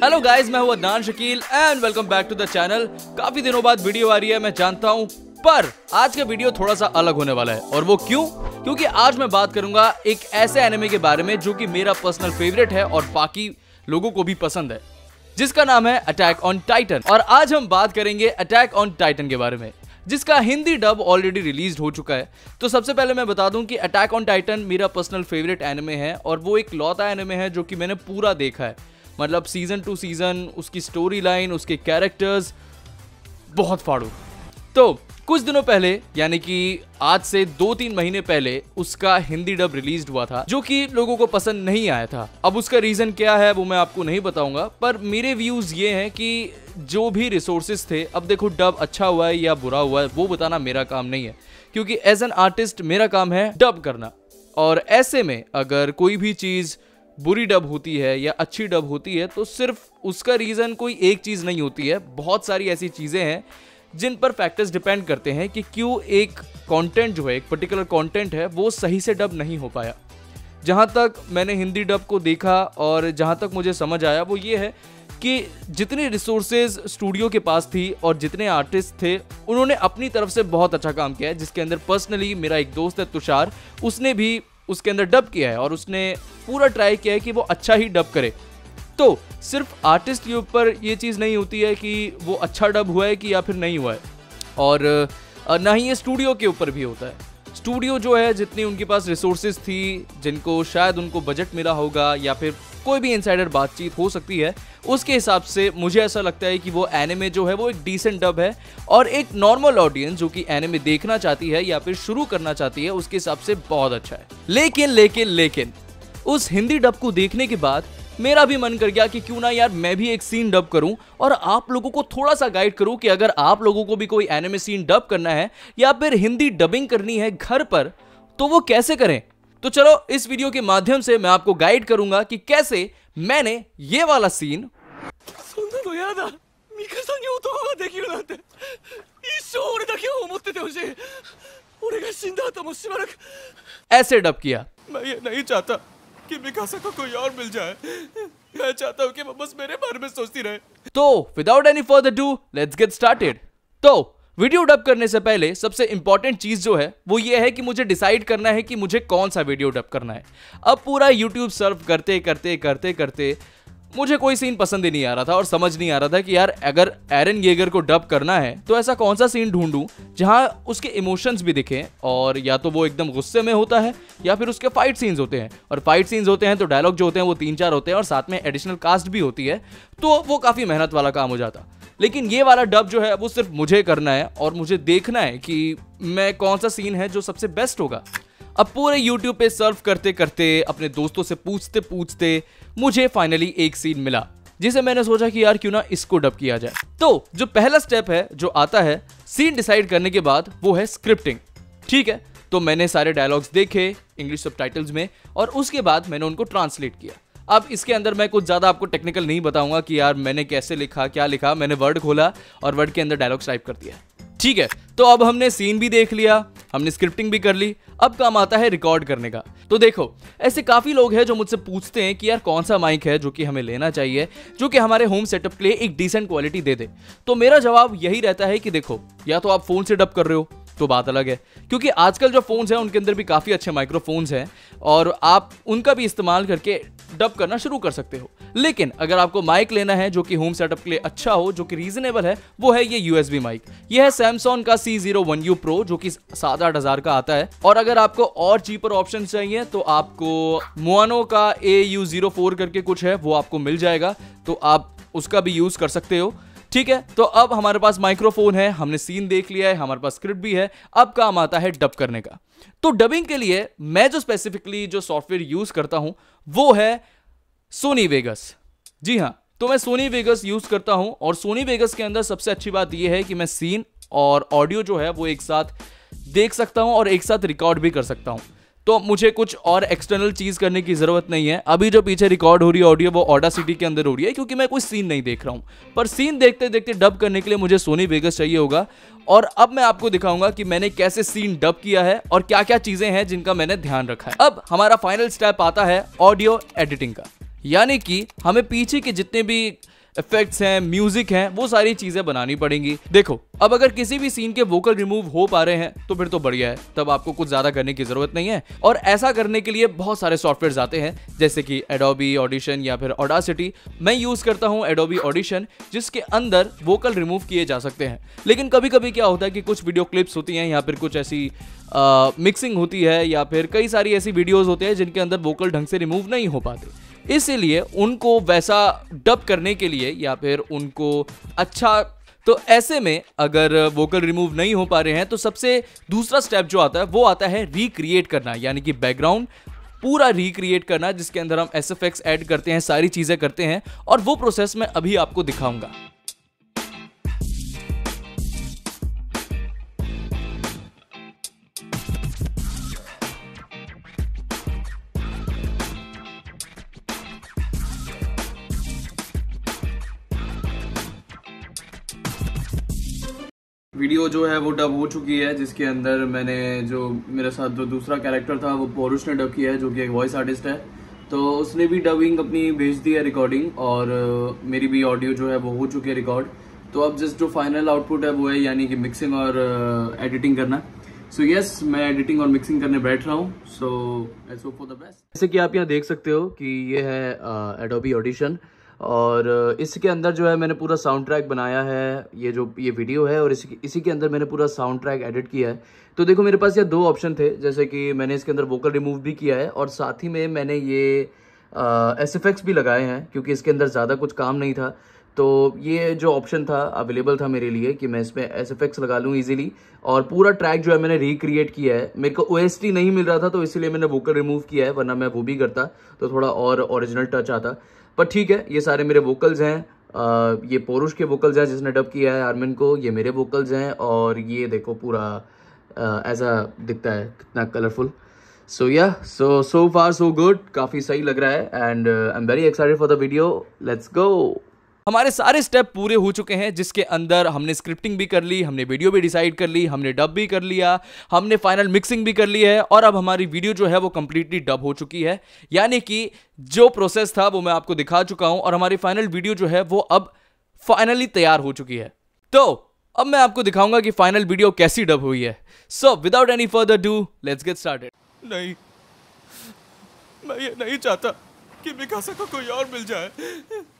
Hello guys, मैं हूं Adnan Shakeel and welcome back to the channel. काफी दिनों बाद वीडियो आ रही है, मैं जानता हूं, पर आज का वीडियो थोड़ा सा अलग होने वाला है। और वो क्यों? क्योंकि आज मैं बात करूंगा एक ऐसे एनिमे के बारे में जो कि मेरा पर्सनल फेवरेट है और बाकी लोगों को भी पसंद है, जिसका नाम है अटैक ऑन टाइटन। और आज हम बात करेंगे अटैक ऑन टाइटन के बारे में, जिसका हिंदी डब ऑलरेडी रिलीज हो चुका है। तो सबसे पहले मैं बता दूं कि अटैक ऑन टाइटन मेरा पर्सनल फेवरेट एनिमे है और वो एक लौता एनिमे है जो कि मैंने पूरा देखा है। मतलब सीजन टू सीजन, उसकी स्टोरी लाइन, उसके कैरेक्टर्स बहुत फाड़ू। तो कुछ दिनों पहले, यानी कि आज से 2-3 महीने पहले उसका हिंदी डब रिलीज हुआ था, जो कि लोगों को पसंद नहीं आया था। अब उसका रीजन क्या है वो मैं आपको नहीं बताऊंगा, पर मेरे व्यूज ये हैं कि जो भी रिसोर्सेज थे, अब देखो डब अच्छा हुआ है या बुरा हुआ है वो बताना मेरा काम नहीं है, क्योंकि एज एन आर्टिस्ट मेरा काम है डब करना। और ऐसे में अगर कोई भी चीज बुरी डब होती है या अच्छी डब होती है तो सिर्फ उसका रीजन कोई एक चीज नहीं होती है। बहुत सारी ऐसी चीजें हैं जिन पर फैक्टर्स डिपेंड करते हैं कि क्यों एक कंटेंट जो है, एक पर्टिकुलर कंटेंट है, वो सही से डब नहीं हो पाया। जहां तक मैंने हिंदी डब को देखा और जहां तक मुझे समझ आया वो ये है कि जितनी रिसोर्सेज स्टूडियो के पास थी और जितने आर्टिस्ट थे, उन्होंने अपनी तरफ से बहुत अच्छा काम किया है। जिसके अंदर पर्सनली मेरा एक दोस्त है तुषार, उसने भी उसके अंदर डब किया है और उसने पूरा ट्राई किया है कि वो अच्छा ही डब करे। तो सिर्फ आर्टिस्ट के ऊपर ये चीज़ नहीं होती है कि वो अच्छा डब हुआ है कि या फिर नहीं हुआ है, और ना ही ये स्टूडियो के ऊपर भी होता है। स्टूडियो जो है, जितनी उनके पास रिसोर्सेज थी, जिनको शायद उनको बजट मिला होगा या फिर कोई भी इनसाइडर बातचीत हो सकती है, उसके हिसाब से मुझे ऐसा लगता है कि वो एनिमे जो है वो एक डिसेंट डब है और एक नॉर्मल ऑडियंस जो कि एनिमे देखना चाहती है या फिर शुरू करना चाहती है उसके हिसाब से बहुत अच्छा है। लेकिन उस हिंदी डब को देखने के बाद मेरा भी मन कर गया कि क्यों ना यार मैं भी एक सीन डब करूं और आप लोगों को थोड़ा सा गाइड करूं कि अगर आप लोगों को भी कोई एनिमे सीन डब करना है या फिर हिंदी डबिंग करनी है घर पर तो वो कैसे करें। तो चलो इस वीडियो के माध्यम से मैं आपको गाइड करूंगा कि कैसे मैंने ये वाला सीन ऐसे डब किया। मैं ये नहीं चाहता कि मिकासा को कोई और मिल जाए। मैं चाहता हूं कि वो बस मेरे बारे में सोचती रहे। तो without any further do let's get started. तो वीडियो डब करने से पहले सबसे इंपॉर्टेंट चीज जो है वो ये है कि मुझे डिसाइड करना है कि मुझे कौन सा वीडियो डब करना है। अब पूरा यूट्यूब सर्फ करते मुझे कोई सीन पसंद ही नहीं आ रहा था और समझ नहीं आ रहा था कि यार अगर एरन येगर को डब करना है तो ऐसा कौन सा सीन ढूंढूं जहां उसके इमोशंस भी दिखें, और या तो वो एकदम गुस्से में होता है या फिर उसके फाइट सीन्स होते हैं। और फाइट सीन्स होते हैं तो डायलॉग जो होते हैं वो 3-4 होते हैं और साथ में एडिशनल कास्ट भी होती है, तो वो काफी मेहनत वाला काम हो जाता। लेकिन ये वाला डब जो है वो सिर्फ मुझे करना है और मुझे देखना है कि मैं कौन सा सीन है जो सबसे बेस्ट होगा। अब पूरे YouTube पे सर्फ करते अपने दोस्तों से पूछते मुझे फाइनली एक सीन मिला जिसे मैंने सोचा कि यार क्यों ना इसको डब किया जाए। तो जो पहला स्टेप है जो आता है सीन डिसाइड करने के बाद वो है स्क्रिप्टिंग। ठीक है, तो मैंने सारे डायलॉग्स देखे इंग्लिश सबटाइटल्स में और उसके बाद मैंने उनको ट्रांसलेट किया। अब इसके अंदर मैं कुछ ज़्यादा आपको टेक्निकल नहीं बताऊंगा कि यार मैंने कैसे लिखा, क्या लिखा। मैंने वर्ड खोला और वर्ड के अंदर डायलॉग्स टाइप कर दिया। ठीक है, तो अब हमने सीन भी देख लिया, हमने स्क्रिप्टिंग भी कर ली, अब काम आता है रिकॉर्ड करने का। तो देखो, ऐसे काफ़ी लोग हैं जो मुझसे पूछते हैं कि यार कौन सा माइक है जो कि हमें लेना चाहिए जो कि हमारे होम सेटअप के लिए एक डिसेंट क्वालिटी दे दे। तो मेरा जवाब यही रहता है कि देखो, या तो आप फ़ोन से डब कर रहे हो तो बात अलग है, क्योंकि आजकल जो फ़ोन्स हैं उनके अंदर भी काफ़ी अच्छे माइक्रोफोन्स हैं और आप उनका भी इस्तेमाल करके डब करना शुरू कर सकते हो। लेकिन अगर आपको माइक लेना है जो कि होम सेटअप के लिए अच्छा हो, जो कि रीजनेबल है, वो है ये USB माइक। ये है सैमसंग का C01U Pro जो कि 7-8 हज़ार का आता है। और अगर आपको और चीपर ऑप्शन चाहिए तो आपको मोनो का AU04 करके कुछ है, वो आपको मिल जाएगा, तो आप उसका भी यूज़ कर सकते हो। ठीक है, तो अब हमारे पास माइक्रोफोन है, हमने सीन देख लिया है, हमारे पास स्क्रिप्ट भी है, अब काम आता है डब करने का। तो डबिंग के लिए मैं जो स्पेसिफिकली जो सॉफ्टवेयर यूज करता हूं वो है सोनी वेगस। जी हां, तो मैं सोनी वेगस यूज करता हूं और सोनी वेगस के अंदर सबसे अच्छी बात यह है कि मैं सीन और ऑडियो जो है वो एक साथ देख सकता हूं और एक साथ रिकॉर्ड भी कर सकता हूं। तो मुझे कुछ और एक्सटर्नल चीज़ करने की ज़रूरत नहीं है। अभी जो पीछे रिकॉर्ड हो रही है ऑडियो वो ऑडासिटी के अंदर हो रही है क्योंकि मैं कोई सीन नहीं देख रहा हूँ, पर सीन देखते देखते डब करने के लिए मुझे सोनी वेगस चाहिए होगा। और अब मैं आपको दिखाऊंगा कि मैंने कैसे सीन डब किया है और क्या क्या चीज़ें हैं जिनका मैंने ध्यान रखा है। अब हमारा फाइनल स्टेप आता है ऑडियो एडिटिंग का, यानी कि हमें पीछे के जितने भी इफेक्ट्स हैं, म्यूजिक हैं, वो सारी चीजें बनानी पड़ेंगी। देखो, अब अगर किसी भी सीन के वोकल रिमूव हो पा रहे हैं तो फिर तो बढ़िया है, तब आपको कुछ ज्यादा करने की जरूरत नहीं है। और ऐसा करने के लिए बहुत सारे सॉफ्टवेयर आते हैं, जैसे कि एडोबी ऑडिशन या फिर ऑडासिटी। मैं यूज करता हूं एडोबी ऑडिशन, जिसके अंदर वोकल रिमूव किए जा सकते हैं। लेकिन कभी कभी क्या होता है कि कुछ वीडियो क्लिप्स होती हैं या फिर कुछ ऐसी मिक्सिंग होती है या फिर कई सारी ऐसी वीडियोज होते हैं जिनके अंदर वोकल ढंग से रिमूव नहीं हो पाते। इसीलिए उनको वैसा डब करने के लिए या फिर उनको अच्छा, तो ऐसे में अगर वोकल रिमूव नहीं हो पा रहे हैं तो सबसे दूसरा स्टेप जो आता है वो आता है रिक्रिएट करना, यानी कि बैकग्राउंड पूरा रिक्रिएट करना, जिसके अंदर हम एसएफएक्स ऐड करते हैं, सारी चीजें करते हैं। और वो प्रोसेस मैं अभी आपको दिखाऊंगा। वीडियो जो है वो डब हो चुकी है, जिसके अंदर मैंने जो मेरे साथ जो दूसरा कैरेक्टर था वो पोरुष ने डब किया है, जो कि एक वॉइस आर्टिस्ट है। तो उसने भी डबिंग अपनी भेज दी है रिकॉर्डिंग, और मेरी भी ऑडियो जो है वो हो चुकी है रिकॉर्ड। तो अब जस्ट जो फाइनल आउटपुट है वो है, यानी कि मिक्सिंग और एडिटिंग करना। सो यस, मैं एडिटिंग और मिक्सिंग करने बैठ रहा हूँ। So let's hope for the best. जैसे कि आप यहाँ देख सकते हो कि ये है एडोबी ऑडिशन, और इसके अंदर जो है मैंने पूरा साउंड ट्रैक बनाया है। ये वीडियो है और इसी के अंदर मैंने पूरा साउंड ट्रैक एडिट किया है। तो देखो, मेरे पास ये दो ऑप्शन थे, जैसे कि मैंने इसके अंदर वोकल रिमूव भी किया है और साथ ही में मैंने ये एसएफएक्स भी लगाए हैं, क्योंकि इसके अंदर ज़्यादा कुछ काम नहीं था। तो ये जो ऑप्शन था अवेलेबल था मेरे लिए कि मैं इसमें एसएफएक्स लगा लूँ इजीली, और पूरा ट्रैक जो है मैंने रिक्रिएट किया है। मेरे को ओएसटी नहीं मिल रहा था तो इसीलिए मैंने वोकल रिमूव किया है, वरना मैं वो भी करता तो थोड़ा और ओरिजिनल टच आता। पर ठीक है, ये सारे मेरे वोकल्स हैं। ये पोरुष के वोकल्स हैं जिसने डब किया है आर्मिन को, ये मेरे वोकल्स हैं, और ये देखो पूरा ऐसा दिखता है, कितना कलरफुल। सो या सो फार सो गुड, काफ़ी सही लग रहा है and I am very excited for the video. Let's go. हमारे सारे स्टेप पूरे हो चुके हैं, जिसके अंदर हमने स्क्रिप्टिंग भी कर ली, हमने वीडियो भी डिसाइड कर ली, हमने डब भी कर लिया, हमने फाइनल मिक्सिंग भी कर ली है, और अब हमारी वीडियो जो है वो कंप्लीटली डब हो चुकी है। यानी कि जो प्रोसेस था वो मैं आपको दिखा चुका हूं, और हमारी फाइनल वीडियो जो है वो अब फाइनली तैयार हो चुकी है। तो अब मैं आपको दिखाऊंगा कि फाइनल वीडियो कैसी डब हुई है। So without any further do, let's get started. नहीं, मैं ये नहीं चाहता कि मिकासा को कोई और मिल जाए।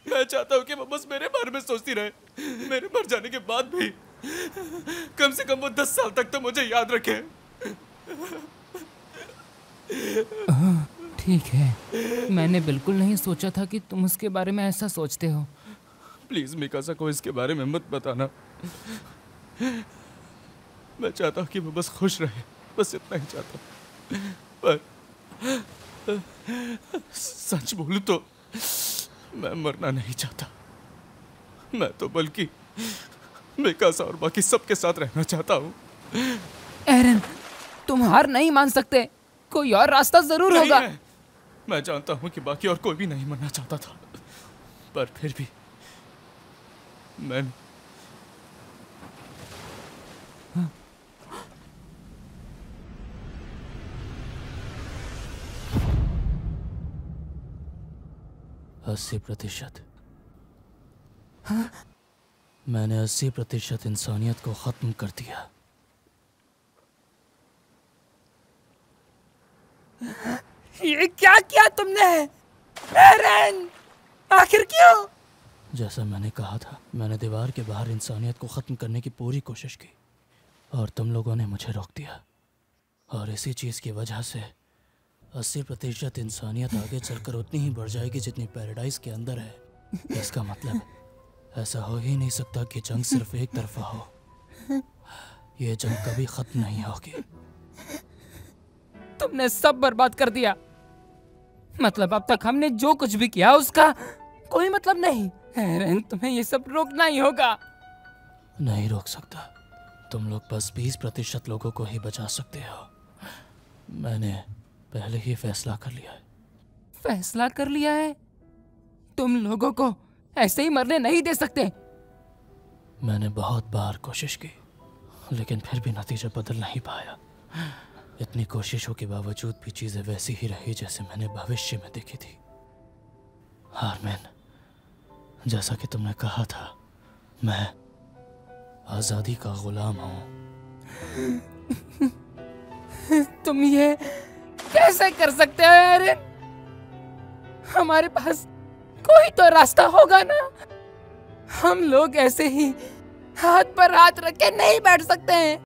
मैं चाहता हूँ कि वो बस मेरे बारे में सोचती रहे, मेरे मर जाने के बाद भी। कम से कम वो 10 साल तक तो मुझे याद रखे। ठीक है, मैंने बिल्कुल नहीं सोचा था कि तुम उसके बारे में ऐसा सोचते हो। प्लीज मिकासा को इसके बारे में मत बताना। मैं चाहता हूँ कि वो बस खुश रहे, बस इतना ही चाहता हूँ। पर सच बोलूं तो मैं मरना नहीं चाहता। मैं तो बल्कि मिकासा और बाकी सबके साथ रहना चाहता हूँ। एरन, तुम हार नहीं मान सकते, कोई और रास्ता जरूर होगा। मैं जानता हूँ कि बाकी और कोई भी नहीं मरना चाहता था, पर फिर भी मैं मैंने 80% इंसानियत को खत्म कर दिया। ये क्या किया तुमने एरन? आखिर क्यों? जैसा मैंने कहा था, मैंने दीवार के बाहर इंसानियत को ख़त्म करने की पूरी कोशिश की, और तुम लोगों ने मुझे रोक दिया। और इसी चीज़ की वजह से 80% इंसानियत आगे चलकर उतनी ही बढ़ जाएगी जितनी पैराडाइज के अंदर है। इसका मतलब ऐसा हो ही नहीं सकता कि जंग सिर्फ एक तरफा हो। ये जंग कभी ख़त्म नहीं होगी। तुमने सब बर्बाद कर दिया। मतलब अब तक हमने जो कुछ भी किया उसका कोई मतलब नहीं। एरन, तुम्हें ये सब रोकना ही होगा। नहीं रोक सकता। तुम लोग बस 20% लोगों को ही बचा सकते हो। मैंने पहले ही फैसला कर लिया है। फैसला कर लिया है? तुम लोगों को ऐसे ही मरने नहीं दे सकते। मैंने बहुत बार कोशिश की, लेकिन फिर भी नतीजा बदल नहीं पाया। इतनी कोशिशों के बावजूद भी चीज़ें वैसी ही रही जैसे मैंने भविष्य में देखी थी। आर्मिन, जैसा कि तुमने कहा था, मैं आजादी का गुलाम हूं। तुम ये कैसे कर सकते हो एरिन? हमारे पास कोई तो रास्ता होगा ना। हम लोग ऐसे ही हाथ पर हाथ रख के नहीं बैठ सकते हैं।